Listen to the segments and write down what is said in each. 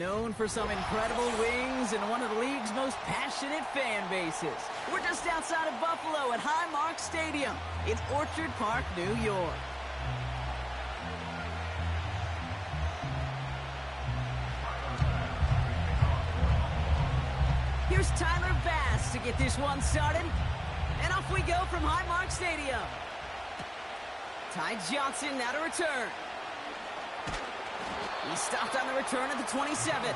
known for some incredible wings and one of the league's most passionate fan bases. We're just outside of Buffalo at Highmark Stadium in Orchard Park, New York. Here's Tyler Bass to get this one started. And off we go from Highmark Stadium. Ty Johnson now to return. He stopped on the return at the 27.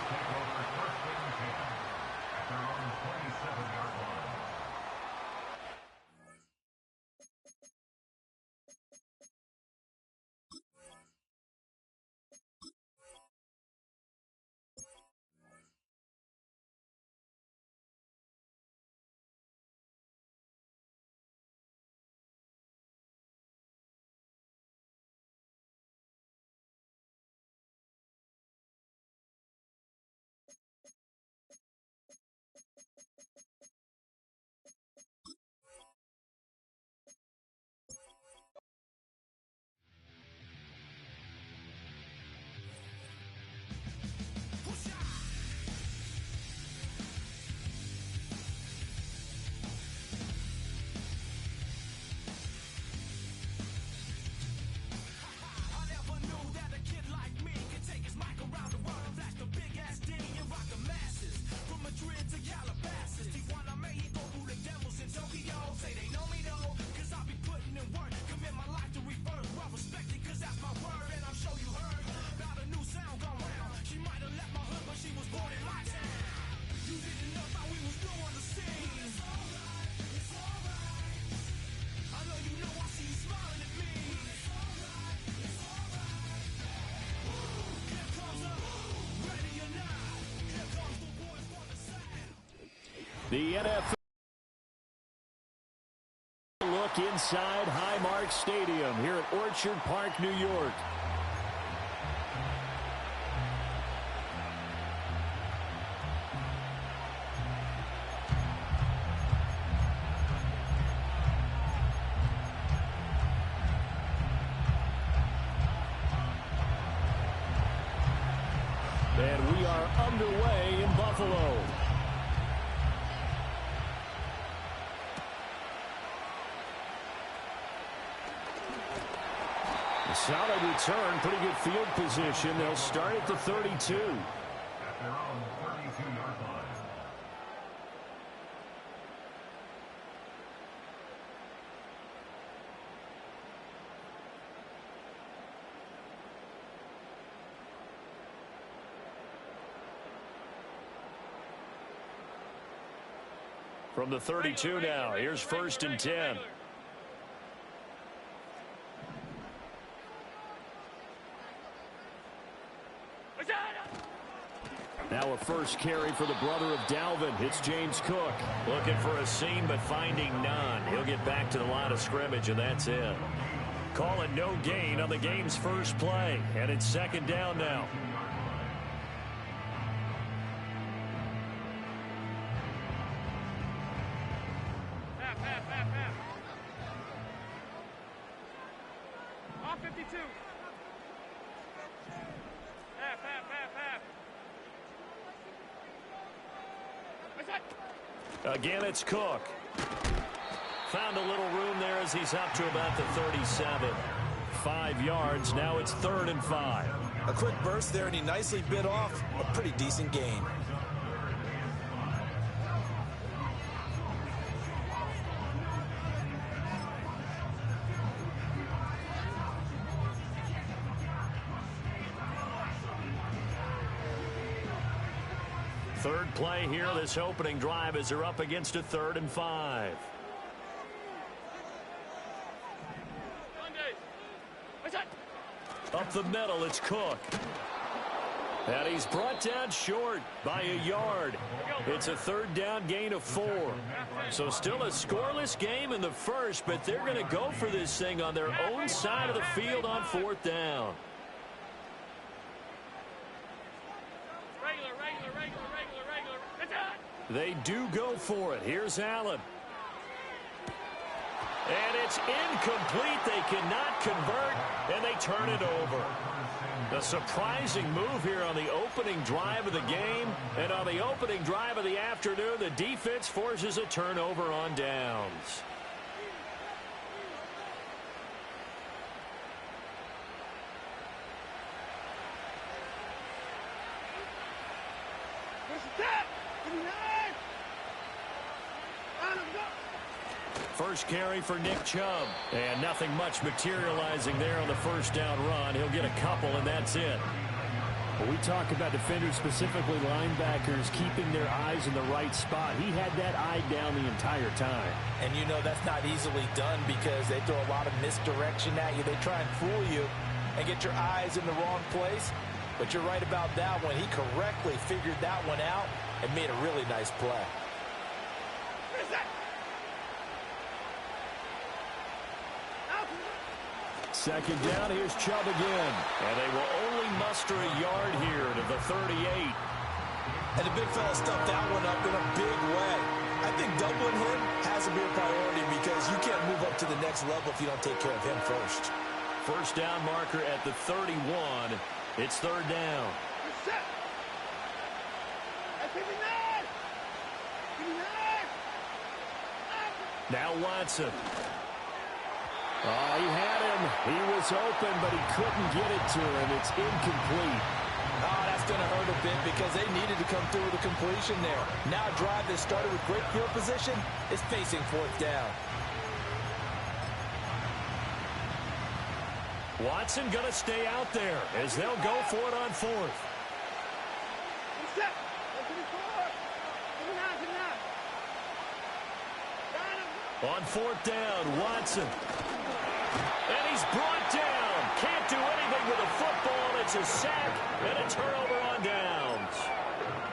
The NFL look inside Highmark Stadium here at Orchard Park, New York. And we are underway in Buffalo. Solid return, pretty good field position. They'll start at the 32. At their own 32-yard line. From the 32 now, here's 1st and 10. Now a first carry for the brother of Dalvin. It's James Cook. Looking for a seam, but finding none. He'll get back to the line of scrimmage, and that's it. Calling no gain on the game's first play. And it's 2nd down now. Off 52. Again, it's Cook. Found a little room there as he's up to about the 37. 5 yards. Now it's 3rd and 5. A quick burst there, and he nicely bit off a pretty decent gain. Third play here, this opening drive, as they're up against a 3rd and 5. Up the middle, it's Cook. And he's brought down short by a yard. It's a 3rd down gain of 4. So still a scoreless game in the first, but they're going to go for this thing on their own side of the field on 4th down. They do go for it. Here's Allen. And It's incomplete. They cannot convert, and they turn it over. A surprising move here on the opening drive of the game. And on the opening drive of the afternoon, the defense forces a turnover on downs. First carry for Nick Chubb. And nothing much materializing there on the first down run. He'll get a couple, and that's it. Well, we talk about defenders, specifically linebackers, keeping their eyes in the right spot. He had that eye down the entire time. And you know that's not easily done because they throw a lot of misdirection at you. They try and fool you and get your eyes in the wrong place. But you're right about that one. He correctly figured that one out and made a really nice play. Second down, here's Chubb again. And they will only muster a yard here to the 38. And the big fella stuffed that one up in a big way. I think doubling him has to be a priority because you can't move up to the next level if you don't take care of him first. First down marker at the 31. It's third down. Now Watson. Oh, he had him. He was open, but he couldn't get it to him. It's incomplete. Oh, that's going to hurt a bit because they needed to come through with a completion there. Now a drive that started with great field position is facing fourth down. Watson going to stay out there as they'll go for it on fourth. On fourth down, Watson. And he's brought down. Can't do anything with a football. It's a sack and a turnover on downs.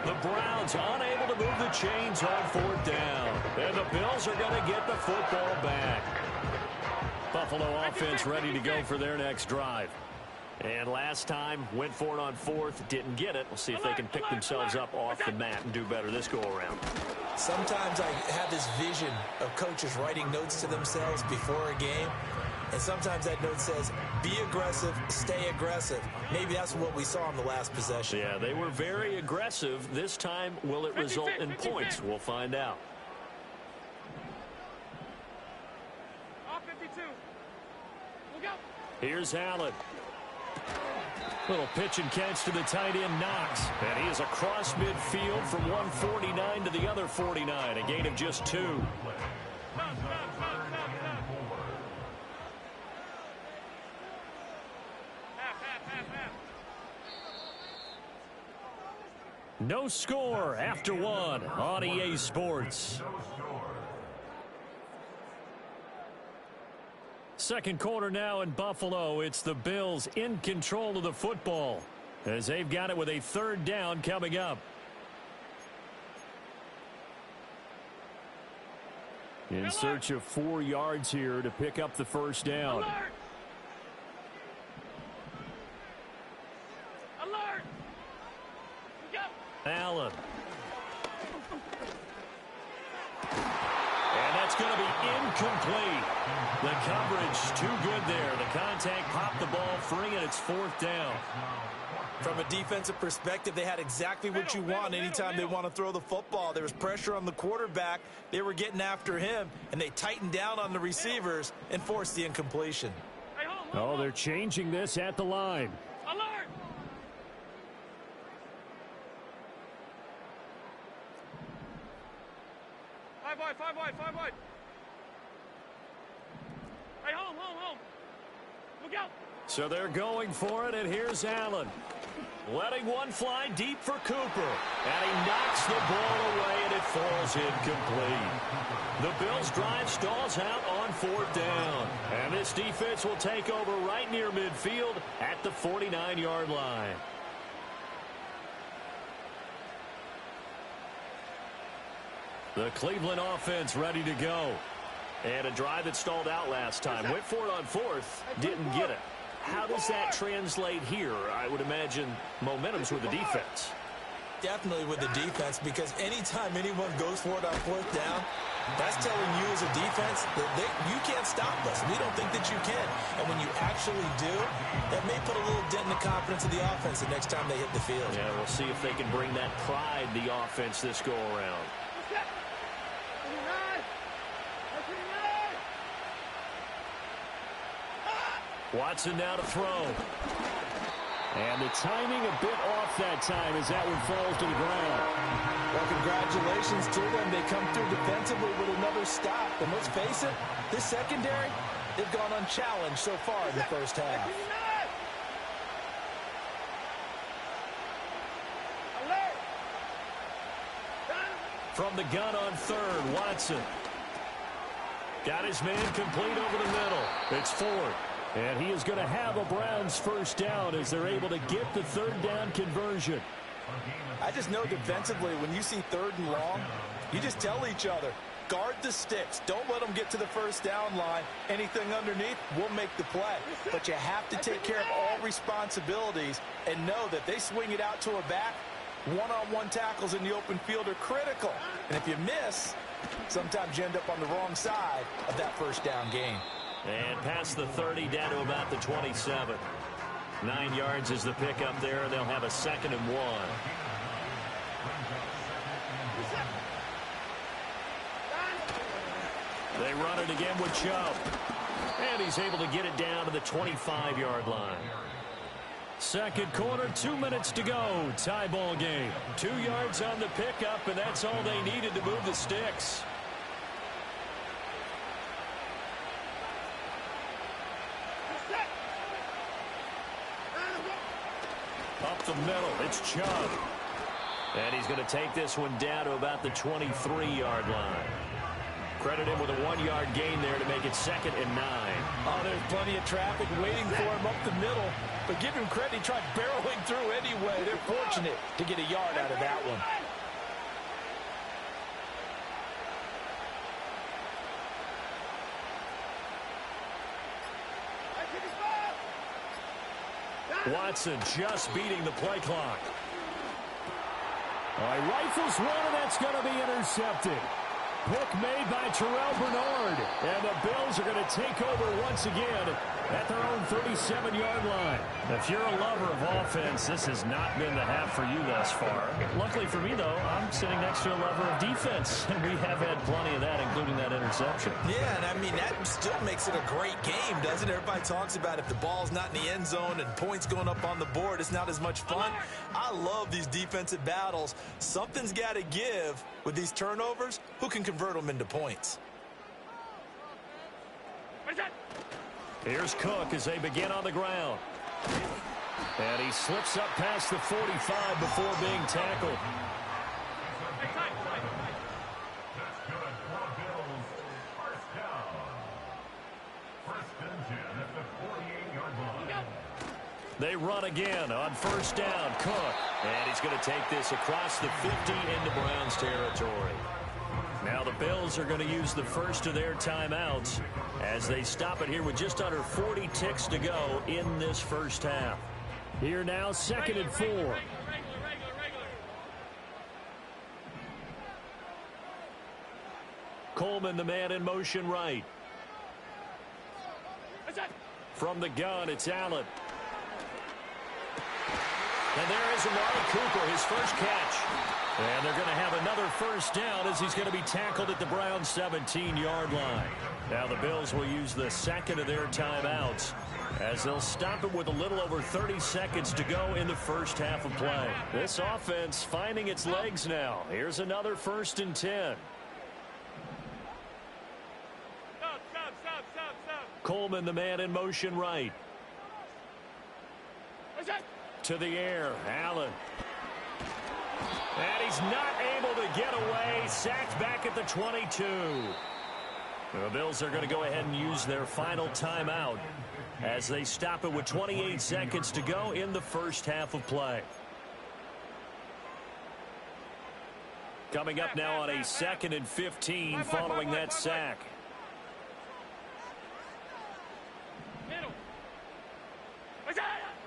The Browns unable to move the chains on fourth down. And the Bills are going to get the football back. Buffalo offense ready to go for their next drive. And last time, went for it on fourth, didn't get it. We'll see if they can pick themselves up off the mat and do better this go-around. Sometimes I have this vision of coaches writing notes to themselves before a game. And sometimes that note says, be aggressive, stay aggressive. Maybe that's what we saw in the last possession. Yeah, they were very aggressive. This time, will it result in points? We'll find out. Off 52. We'll go. Here's Allen. Little pitch and catch to the tight end, Knox. And he is across midfield from 149 to the other 49. A gain of just 2. No score after one on EA Sports. Second quarter now in Buffalo. It's the Bills in control of the football as they've got it with a third down coming up. In search of 4 yards here to pick up the first down. Alert! Go! Allen. And that's going to be incomplete. The coverage too good there. The contact popped the ball free, and it's fourth down. From a defensive perspective, they had exactly what you want anytime they want to throw the football. There was pressure on the quarterback. They were getting after him, and they tightened down on the receivers and forced the incompletion. Oh, they're changing this at the line. Alert! Five wide. Hey, home. Look out! So they're going for it, and here's Allen. Letting one fly deep for Cooper. And he knocks the ball away, and it falls incomplete. The Bills' drive stalls out on fourth down. And this defense will take over right near midfield at the 49-yard line. The Cleveland offense ready to go. And a drive that stalled out last time. Went for it on fourth, didn't get it. How does that translate here? I would imagine momentum's with the defense. Definitely with the defense, because anytime anyone goes for it on fourth down, That's telling you as a defense that you can't stop us. We don't think that you can. And when you actually do, that may put a little dent in the confidence of the offense the next time they hit the field. Yeah, we'll see if they can bring that pride the offense this go-around. Watson now to throw. And the timing a bit off that time as that one falls to the ground. Well, congratulations to them. They come through defensively with another stop. And let's face it, this secondary, they've gone unchallenged so far in the first half. From the gun on third, Watson. Got his man complete over the middle. It's Ford. And he is going to have a Browns first down as they're able to get the third down conversion. I just know defensively, when you see third and long, you just tell each other, guard the sticks. Don't let them get to the first down line. Anything underneath will make the play. But you have to take care of all responsibilities and know that they swing it out to a back. One-on-one tackles in the open field are critical. And if you miss, sometimes you end up on the wrong side of that first down gain. And past the 30 down to about the 27. 9 yards is the pickup there. They'll have a 2nd and 1. They run it again with Chubb. And he's able to get it down to the 25-yard line. Second quarter, 2 minutes to go. Tie ball game. 2 yards on the pickup, and that's all they needed to move the sticks. Up the middle, it's Chubb. And he's going to take this one down to about the 23-yard line. Credit him with a 1-yard gain there to make it 2nd and 9. Oh, there's plenty of traffic waiting for him up the middle. But give him credit, he tried barreling through anyway. They're fortunate to get a yard out of that one. Watson just beating the play clock. All right, rifles one, and that's going to be intercepted. Pick made by Terrell Bernard. And the Bills are going to take over once again at their own 37-yard line. If you're a lover of offense, this has not been the half for you thus far. Luckily for me, though, I'm sitting next to a lover of defense, and we have had plenty of that, including that interception. Yeah, and I mean, that still makes it a great game, doesn't it? Everybody talks about if the ball's not in the end zone and points going up on the board, it's not as much fun. I love these defensive battles. Something's got to give with these turnovers. Who can convert them into points? Here's Cook as they begin on the ground. And he slips up past the 45 before being tackled. That's good for the Bills. First down. 1st and 10 at the 48-yard line. They run again on 1st down. Cook. And he's going to take this across the 50 into Browns territory. Now the Bills are going to use the first of their timeouts as they stop it here with just under 40 ticks to go in this first half. Here now, 2nd and 4. Coleman, the man in motion right. From the gun, it's Allen. And there is Amari Cooper, his first catch. And they're going to have another first down as he's going to be tackled at the Browns' 17-yard line. Now the Bills will use the second of their timeouts as they'll stop it with a little over 30 seconds to go in the first half of play. This offense finding its legs now. Here's another 1st and 10. Stop. Coleman, the man in motion right. To the air, Allen. And he's not able to get away. Sacked back at the 22. The Bills are going to go ahead and use their final timeout as they stop it with 28 seconds to go in the first half of play. Coming up now on a 2nd and 15 following that sack.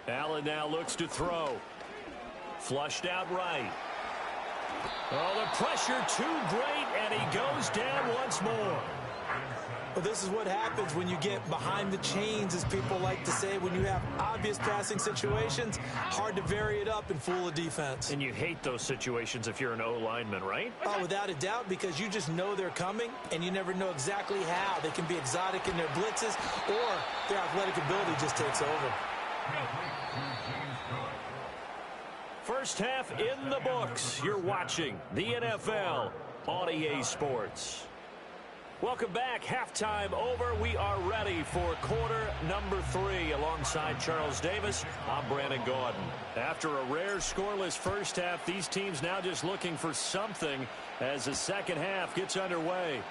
Allen now looks to throw. Flushed out right. Oh, the pressure too great, and he goes down once more. Well, this is what happens when you get behind the chains, as people like to say. When you have obvious passing situations, hard to vary it up and fool a defense. And you hate those situations if you're an O-lineman, right? Oh, without a doubt, because you just know they're coming, and you never know exactly how. They can be exotic in their blitzes, or their athletic ability just takes over. First half in the books. You're watching the NFL on EA Sports. Welcome back. Halftime over. We are ready for quarter number 3. Alongside Charles Davis, I'm Brandon Gaudin. After a rare scoreless first half, these teams now just looking for something as the second half gets underway.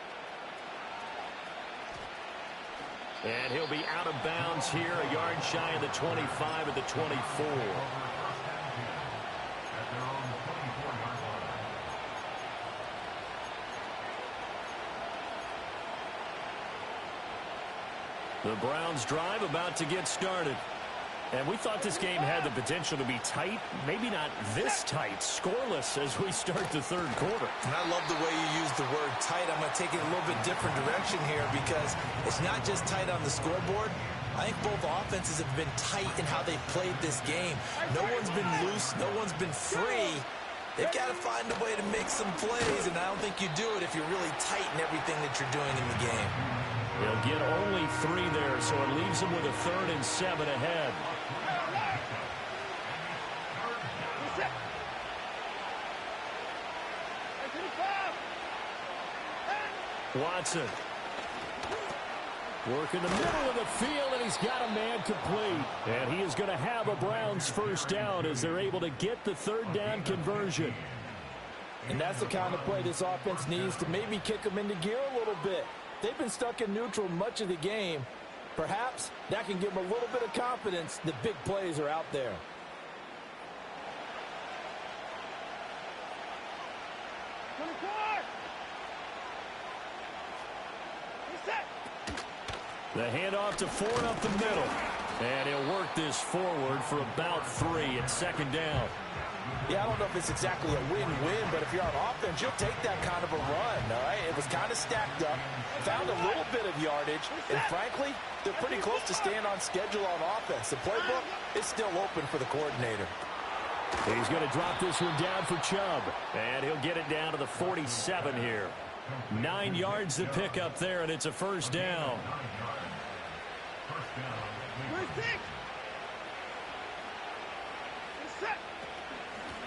And he'll be out of bounds here, a yard shy of the 25 at the 24. The Browns drive about to get started. And we thought this game had the potential to be tight, maybe not this tight, scoreless as we start the third quarter. And I love the way you use the word tight. I'm going to take it a little bit different direction here, because it's not just tight on the scoreboard. I think both offenses have been tight in how they've played this game. No one's been loose. No one's been free. They've got to find a way to make some plays, and I don't think you do it if you're really tight in everything that you're doing in the game. They'll get only 3 there, so it leaves them with a 3rd and 7 ahead. Watson. Work in the middle of the field, and he's got a man complete. And he is going to have a Browns first down as they're able to get the 3rd down conversion. And that's the kind of play this offense needs to maybe kick them into gear a little bit. They've been stuck in neutral much of the game. Perhaps that can give them a little bit of confidence that big plays are out there. The handoff to Ford up the middle. And he'll work this forward for about 3 at 2nd down. Yeah, I don't know if it's exactly a win-win, but if you're on offense, you'll take that kind of a run, all right? It was kind of stacked up, found a little bit of yardage, and frankly, they're pretty close to staying on schedule on offense. The playbook is still open for the coordinator. He's going to drop this one down for Chubb. And he'll get it down to the 47 here. 9 yards to pick up there, and it's a first down.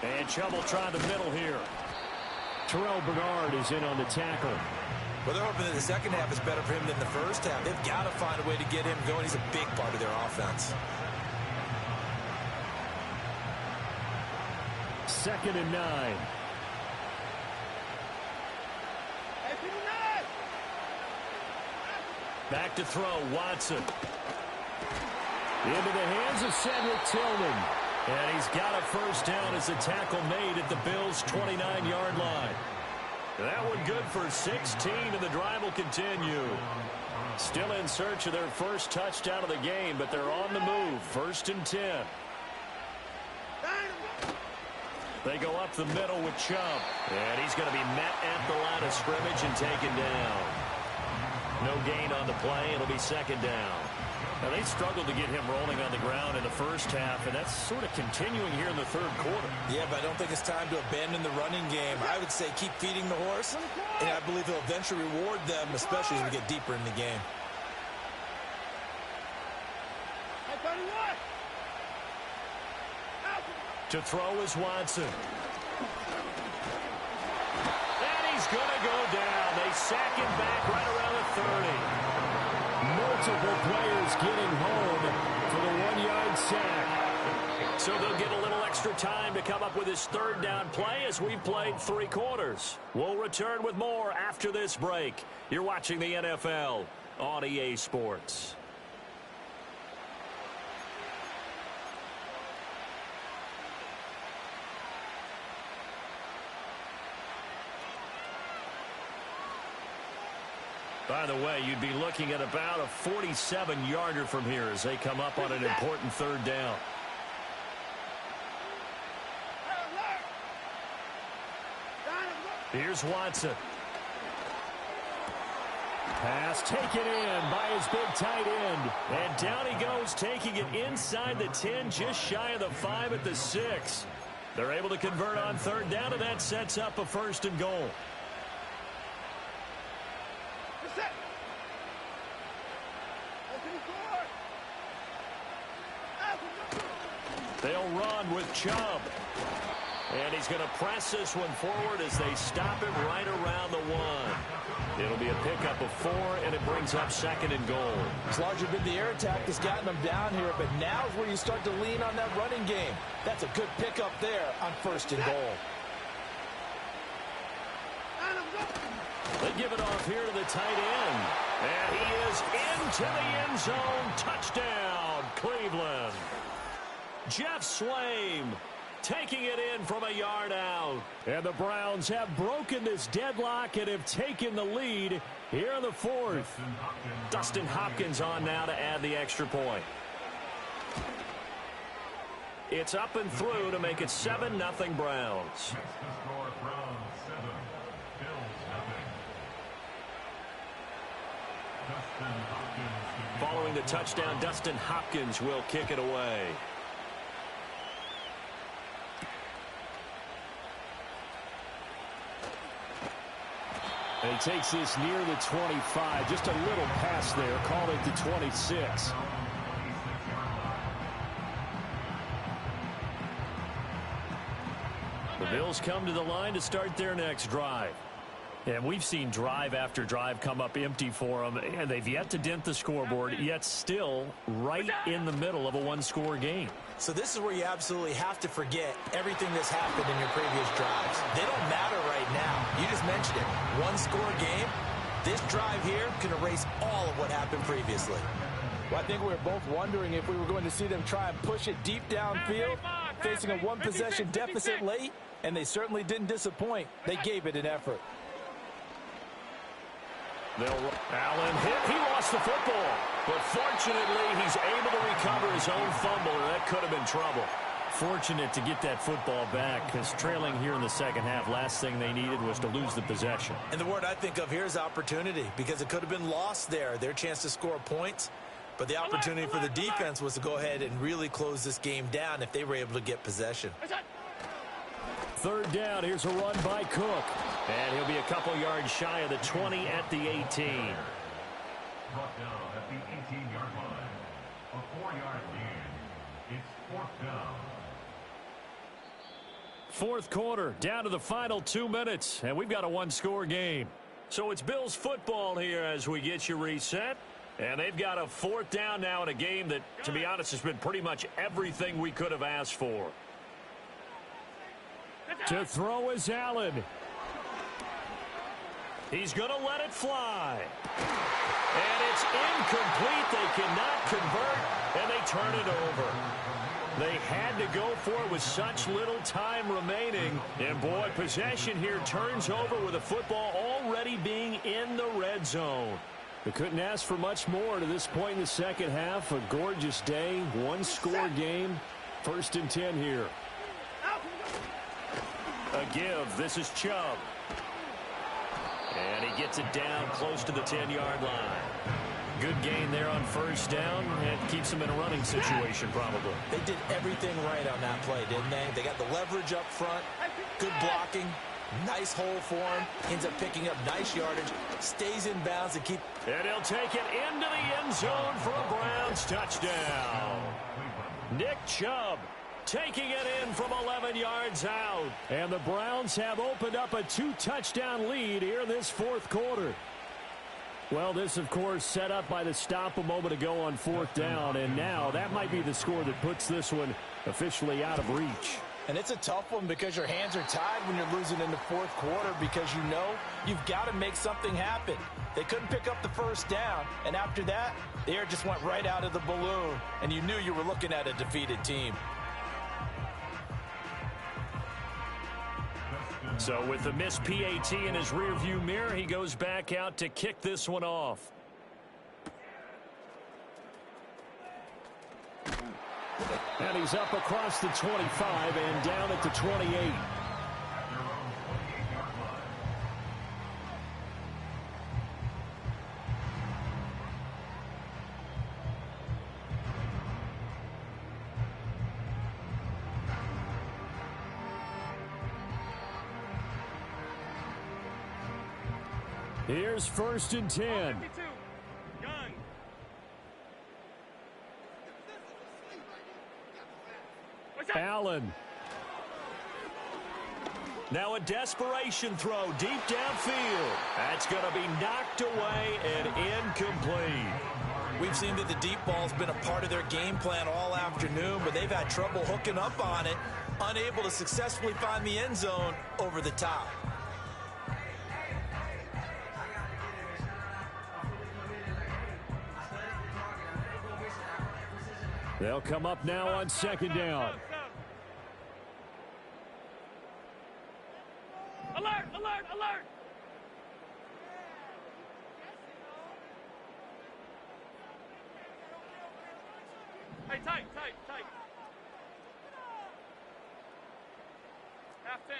And Chubb will try the middle here. Terrell Bernard is in on the tackle. Well, they're hoping that the second half is better for him than the first half. They've got to find a way to get him going. He's a big part of their offense. 2nd and 9. Back to throw, Watson. Into the hands of Cedric Tillman. And he's got a first down as the tackle made at the Bills' 29-yard line. That one good for 16, and the drive will continue. Still in search of their first touchdown of the game, but they're on the move. 1st and 10. They go up the middle with Chubb. And he's going to be met at the line of scrimmage and taken down. No gain on the play. It'll be 2nd down. Now, they struggled to get him rolling on the ground in the first half, and that's sort of continuing here in the third quarter. Yeah, but I don't think it's time to abandon the running game. I would say keep feeding the horse, and I believe he'll eventually reward them, especially as we get deeper in the game. To throw is Watson. And he's going to go down. They sack him back right around the 30. Multiple players getting home for the 1-yard sack. So they'll get a little extra time to come up with his 3rd down play as we've played 3 quarters. We'll return with more after this break. You're watching the NFL on EA Sports. By the way, you'd be looking at about a 47-yarder from here as they come up on an important 3rd down. Here's Watson. Pass taken in by his big tight end. And down he goes, taking it inside the 10, just shy of the 5 at the 6. They're able to convert on third down, and that sets up a 1st and goal. They'll run with Chubb. And he's going to press this one forward as they stop him right around the 1. It'll be a pickup of 4, and it brings up 2nd and goal. It's largely been the air attack that's gotten them down here, but now is where you start to lean on that running game. That's a good pickup there on 1st and goal. They give it off here to the tight end. And he is into the end zone. Touchdown, Cleveland. Jeff Swaim taking it in from a yard out. And the Browns have broken this deadlock and have taken the lead here in the 4th. Dustin Hopkins on now to add the extra point. It's up and through to make it 7-0 Browns. Following the touchdown, Dustin Hopkins will kick it away. And he takes this near the 25. Just a little pass there. Call it the 26. The Bills come to the line to start their next drive. And we've seen drive after drive come up empty for them, and they've yet to dent the scoreboard, yet still right in the middle of a one-score game. So this is where you absolutely have to forget everything that's happened in your previous drives. They don't matter right now. You just mentioned it. One-score game. This drive here can erase all of what happened previously. Well, I think we were both wondering if we were going to see them try and push it deep downfield, facing a one-possession deficit late, and they certainly didn't disappoint. They gave it an effort. Allen hit. He lost the football. But fortunately, he's able to recover his own fumble, or that could have been trouble. Fortunate to get that football back, because trailing here in the second half, last thing they needed was to lose the possession. And the word I think of here is opportunity, because it could have been lost there, their chance to score points. But the opportunity for the defense was to go ahead and really close this game down if they were able to get possession. Third down, here's a run by Cook. And he'll be a couple yards shy of the 20 at the 18. Brought down at the 18-yard line. A 4-yard gain. It's 4th down. Fourth quarter, down to the final 2 minutes, and we've got a one-score game. So it's Bills football here as we get you reset. And they've got a 4th down now in a game that, to be honest, has been pretty much everything we could have asked for. To throw is Allen. He's going to let it fly. And it's incomplete. They cannot convert, and they turn it over. They had to go for it with such little time remaining. And, boy, possession here turns over with the football already being in the red zone. They couldn't ask for much more to this point in the second half. A gorgeous day, one-score game. 1st and 10 here. A give. This is Chubb. And he gets it down close to the 10-yard line. Good gain there on 1st down, and keeps him in a running situation probably. They did everything right on that play, didn't they? They got the leverage up front, good blocking, nice hole for him, ends up picking up nice yardage, stays in bounds and keep. And he'll take it into the end zone for a Browns touchdown. Nick Chubb taking it in from 11 yards out. And the Browns have opened up a 2-touchdown lead here in this 4th quarter. Well, this, of course, set up by the stop a moment ago on 4th down, and now that might be the score that puts this one officially out of reach. And it's a tough one because your hands are tied when you're losing in the 4th quarter because you know you've got to make something happen. They couldn't pick up the 1st down, and after that, the air just went right out of the balloon, and you knew you were looking at a defeated team. So with the missed PAT in his rearview mirror, he goes back out to kick this one off. And he's up across the 25 and down at the 28. Here's 1st and 10. 52. Gun. What's up? Allen. Now a desperation throw deep downfield. That's going to be knocked away and incomplete. We've seen that the deep ball's been a part of their game plan all afternoon, but they've had trouble hooking up on it, unable to successfully find the end zone over the top. They'll come up now on 2nd down. Alert! Alert! Alert! Hey, tight, tight, tight. Half 10.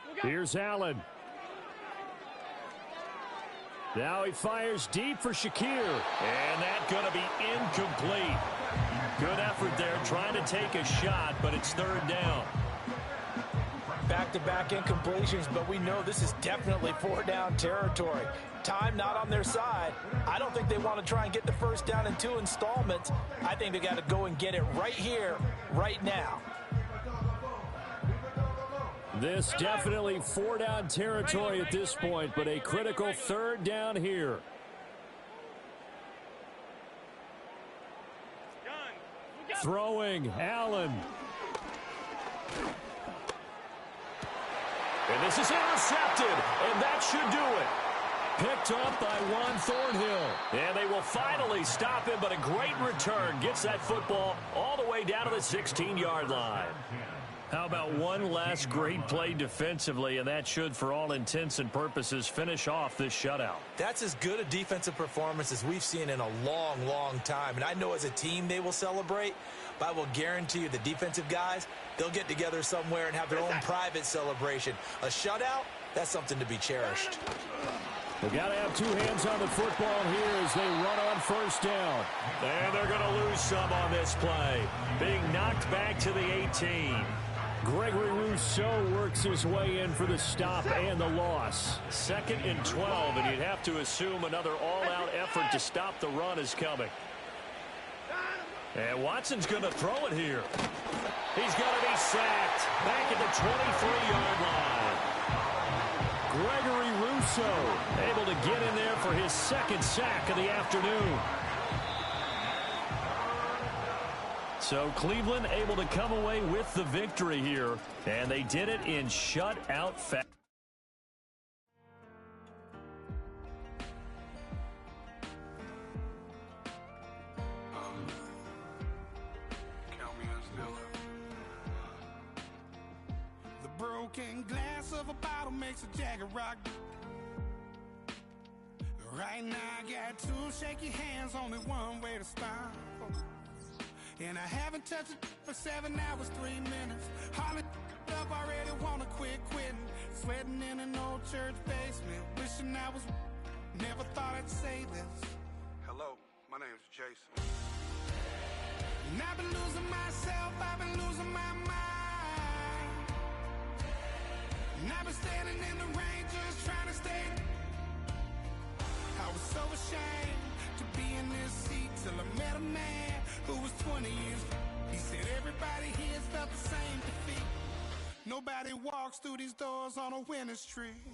Look out. Here's Allen. Now he fires deep for Shakir. And that's going to be incomplete. Good effort there trying to take a shot, but it's 3rd down. Back-to-back incompletions, but we know this is definitely 4-down territory. Time not on their side. I don't think they want to try and get the 1st down in 2 installments. I think they got to go and get it right here, right now. This definitely 4-down territory at this point, but a critical 3rd down here. Gun. Look out. Throwing, Allen. And this is intercepted, and that should do it. Picked up by Juan Thornhill. And they will finally stop him, but a great return gets that football all the way down to the 16-yard line. How about one last great play defensively, and that should, for all intents and purposes, finish off this shutout. That's as good a defensive performance as we've seen in a long, long time. And I know as a team they will celebrate, but I will guarantee you the defensive guys, they'll get together somewhere and have their own private celebration. A shutout, that's something to be cherished. They've got to have 2 hands on the football here as they run on 1st down. And they're going to lose some on this play, being knocked back to the 18. Gregory Rousseau works his way in for the stop and the loss. 2nd and 12, and you'd have to assume another all-out effort to stop the run is coming. And Watson's going to throw it here. He's going to be sacked back at the 23-yard line. Gregory Rousseau Able to get in there for his 2nd sack of the afternoon. So Cleveland able to come away with the victory here, and they did it in shutout fashion. The broken glass of a bottle makes a jagged rock. Right now I got 2 shaky hands, only one way to stop. And I haven't touched it for 7 hours, 3 minutes. Holly up, already wanna quit quitting. Sweating in an old church basement, wishing I was. Never thought I'd say this. Hello, my name's Jason. And I've been losing myself, I've been losing my mind. And I've been standing in the rain just trying to stay. I was so ashamed to be in this seat till I met a man who was 20 years. He said everybody here felt the same defeat. Nobody walks through these doors on a winning streak.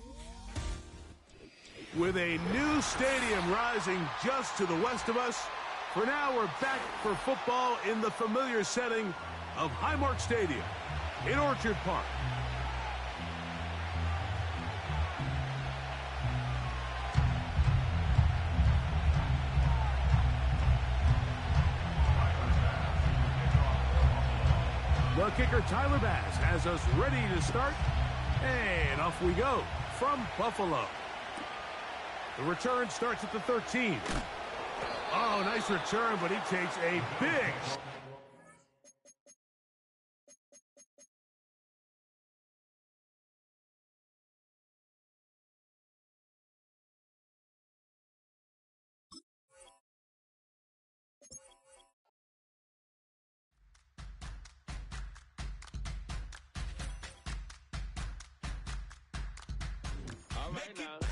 With a new stadium rising just to the west of us, for now we're back for football in the familiar setting of Highmark Stadium in Orchard Park. The kicker, Tyler Bass, has us ready to start, and off we go from Buffalo. The return starts at the 13. Oh, nice return, but he takes a big... All right now.